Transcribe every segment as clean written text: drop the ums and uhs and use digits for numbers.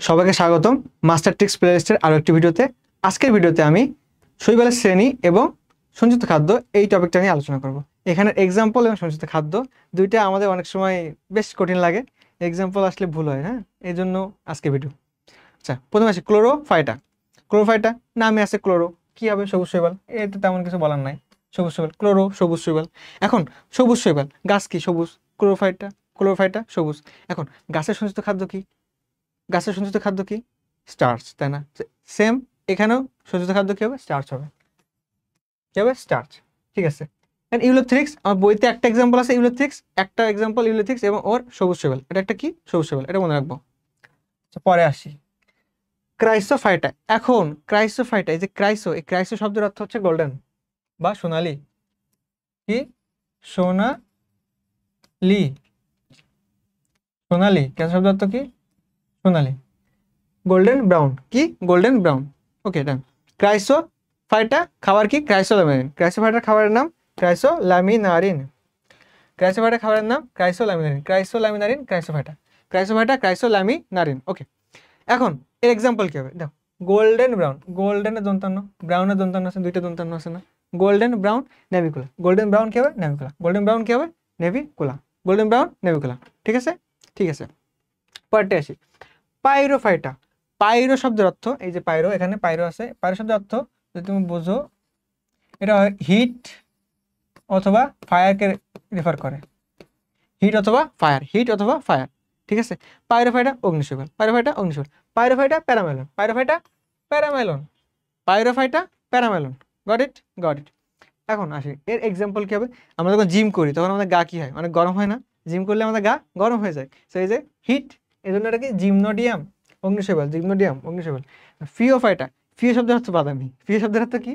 সবাইকে স্বাগতম master tricks প্লেলিস্টের আরো একটি ভিডিওতে। আজকের ভিডিওতে আমি শৈবালের শ্রেণী এবং সঞ্চিত খাদ্য এই টপিকটা নিয়ে আলোচনা করব। এখানে এক্সাম্পল এবং সঞ্চিত খাদ্য দুইটা আমাদের অনেক সময় বেশ কঠিন লাগে, এক্সাম্পল আসলে ভুল হয়, হ্যাঁ, এই জন্য আজকে ভিডিও। আচ্ছা, প্রথমে আসি ক্লোরোফাইটা। ক্লোরোফাইটা নামে আছে ক্লোরো, কি হবে? সবুজ শৈবাল, এতে তেমন কিছু বলার নাই। সবুজ শৈবাল, ক্লোরো সবুজ শৈবাল। এখন সবুজ শৈবাল, গাছ কি সবুজ, ক্লোরোফাইটা সবুজ। এখন গাছের সঞ্চিত খাদ্য কি? গাছের সঞ্চিত খাদ্য কি? স্টার্চ, তাই না? সেম এখানেও সঞ্চিত খাদ্য কি হবে? স্টার্চ হবে। কি হবে? স্টার্চ। ঠিক আছে। ইউলোথ্রিক্স, আমার বইতে একটা এক্সাম্পল আছে ইউলোথ্রিক্স, একটা এক্সাম্পল ইউলোথ্রিক্স এবং ওর সবুজ শৈবাল। এটা একটা কি? সবুজ শৈবাল, এটা মনে রাখবো। পরে আসি ক্রাইসোফাইটা। এখন ক্রাইসোফাইটা, এই যে ক্রাইসো, এই ক্রাইসো শব্দের অর্থ হচ্ছে গোল্ডেন বা সোনালি। কি? সোনালি। সোনালি ক্রাইসো শব্দের অর্থ কি? সোনালি। গোল্ডেন ব্রাউন, কি? Golden brown. Okay, done. Chrysophyta খাবার কি? ক্রাইসোলামিনারিন। ক্রাইসোফাইটার খাবারের নাম ক্রাইসোলামিনারিন। ক্রাইসোফাইটার খাবারের নাম ক্রাইসোলামিনারিন। Chrysolaminarin ক্রাইসোফাইটা, ক্রাইসোফাইটা chrysolaminarin. ওকে, এখন এর এক্সাম্পল কি হবে? দেখো, গোল্ডেন ব্রাউন, গোল্ডেনের দন্তান্ন, ব্রাউনের দন্তান্ন আছে, দুইটা দন্তান্ন আছে না? Golden brown Navicula. Golden brown কি হবে? নেভিকুলা। গোল্ডেন ব্রাউন কি হবে? নেভিকুলা। Golden brown Navicula. ঠিক আছে, ঠিক আছে। পরেরটা আসি পাইরোফাইটা। পাইরো শব্দের অর্থ, এই যে পাইরো, এখানে পাইরো আছে। পাইরো শব্দের অর্থ যদি তুমি বোঝো, এটা হিট অথবা ফায়ারকে রেফার করে। হিট অথবা ফায়ার, হিট অথবা ফায়ার। ঠিক আছে। পাইরোফাইটা অগ্নিশৈবাল, পাইরোফাইটা অগ্নিশৈবাল। Pyrrophyta paramylon, Pyrrophyta paramylon, Pyrrophyta paramylon. Got it, got it. এখন আসি এর এক্সাম্পল কি হবে? আমরা যখন জিম করি তখন আমাদের গা কি হয়? অনেক গরম হয় না? জিম করলে আমাদের গা গরম হয়ে যায়, সেই যে হিট, এই জন্য এটা কি? জিমনোডিয়াম অগ্নিশৈবাল, জিমনোডিয়াম অগ্নিশৈবাল। ফিওফাইটা, ফিও শব্দের অর্থ বাদামি। ফিও শব্দের অর্থ কি?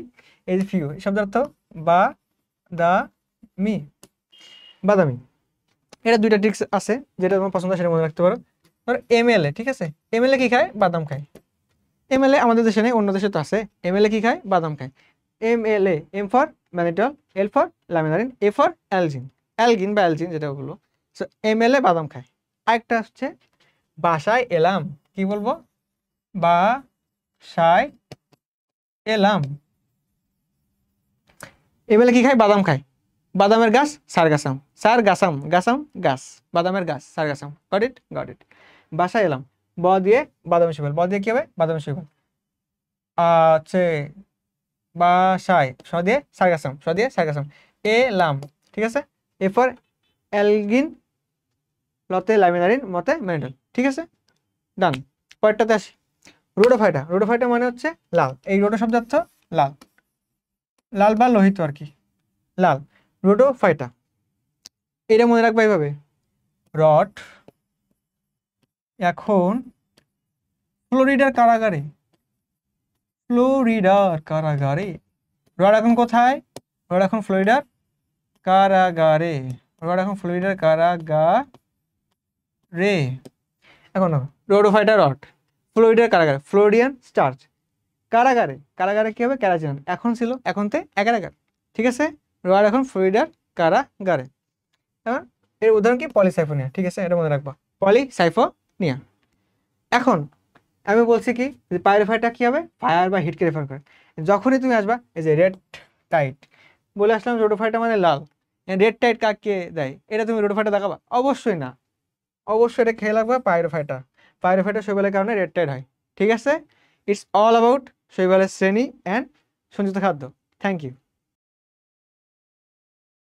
এই যে ফিও শব্দের অর্থ বাদামি, বাদামি। এটা দুইটা ট্রিক্স আছে, যেটা তোমার পছন্দ সেটা মনে রাখতে পারো। ধরো এমএলএ, ঠিক আছে, এমএলএ কি খায়? বাদাম খায়। এমএলএ আমাদের দেশে নেই, অন্য দেশে তো আছে। এমএলএ কি খায়? বাদাম খায়। MLA, M for mannitol, L for laminarin, A for algin, algin বা অ্যালজিন যেটা বললো। সো এমএলএ বাদাম খায়। আরেকটা হচ্ছে বাসায় এলাম, কি বলবো? বাসায় এলাম। এমএলএ কি খায়? বাদাম খায়। বাদামের গাছ সারগাসাম, সারগাসাম, গাসাম গাছ, বাদামের গাছ সারগাসাম। গট ইট, গট ইট। বাসায় এলাম, ব দিয়ে বাদামি শৈবাল, ব দিয়ে কি হবে? বাদামি শৈবাল। আছে বাসায়, স দিয়ে সারগাসাম, স দিয়ে সারগাসাম। এলাম, ঠিক আছে। এ ফর অ্যালগিন, লতে ল্যামিনারিন, মতে ম্যানিটল। ঠিক আছে, ডান। পরেরটাতে আসি রোডোফাইটা। রোডোফাইটা মানে হচ্ছে লাল। এই রোডো শব্দের অর্থ লাল, লাল বা লোহিত আর কি, লাল। রোডোফাইটা, এটা মনে রাখবা এইভাবে। রড এখন ফ্লোরিডার কারাগারে, ফ্লোরিডার কারাগারে। রড এখন কোথায়? রড এখন ফ্লোরিডার কারাগারে, রড এখন ফ্লোরিডার কারাগারে। এখন রোডোফাইটা রড ফ্লোরিডার কারাগারে, ফ্লোরিডিয়ান স্টার্চ। কারাগারে, কারাগারে কি হবে? ক্যারাজিনান। এখন ছিল, এখনতে একারাগার। ঠিক আছে, রড এখন ফ্লোরিডার কারাগারে। হ্যাঁ, এর উদাহরণ কি? পলিসাইফোনিয়া। ঠিক আছে, এটা মনে রাখবা, পলিসাইফোনিয়া। এখন আমি বলছি কি, যে পাইরোফাইটা কি হবে? ফায়ার বা হিটকে রেফার করে। যখনই তুমি আসবা, এই যে রেড টাইট বলে আসলাম, রোডোফাইটা মানে লাল। রেড টাইট কাকে দেয়? এটা তুমি রোডোফাইটা দেখাবা? অবশ্যই না, অবশ্যই এটা খেয়ে লাগবে পাইরোফাইটা। পাইরোফাইটা শৈবালের কারণে রেড টাইট হয়। ঠিক আছে, ইটস অল অ্যাবাউট শৈবালের শ্রেণী অ্যান্ড সঞ্চিত খাদ্য। Thank you.